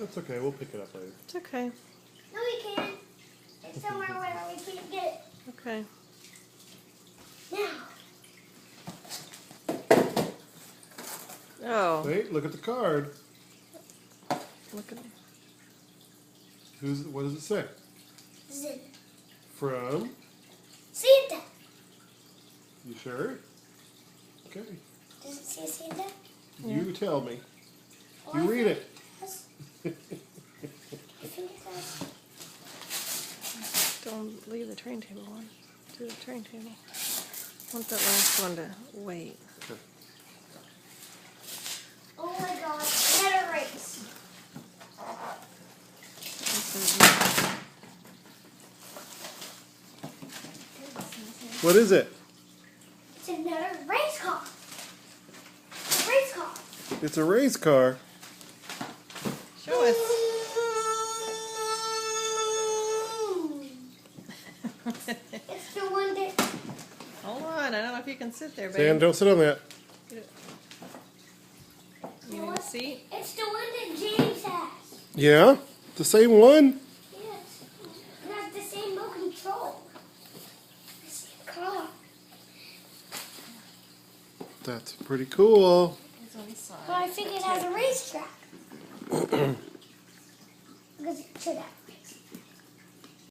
That's okay. We'll pick it up later. It's okay. No, we can't. It's somewhere where we can't get it. Okay. Now. Oh, Wait, look at the card. look at What does it say? Zin. From? Santa. You sure? Okay. Does it say Santa? You tell me. Oh, You I read think it. does. I think it does. Don't leave the train table on. Do the train table. I want that last one to wait. Okay. Oh my god. Another race. What is it? It's another race car. A race car. It's a race car. Show us. It's the one that. Hold on, I don't know if you can sit there, babe. Sam, don't sit on that. You need a seat? It's the one that James has. Yeah? The same one? Yes. It has the same remote control. The same car. That's pretty cool. It's on the side. But I think it has a racetrack. Because check that.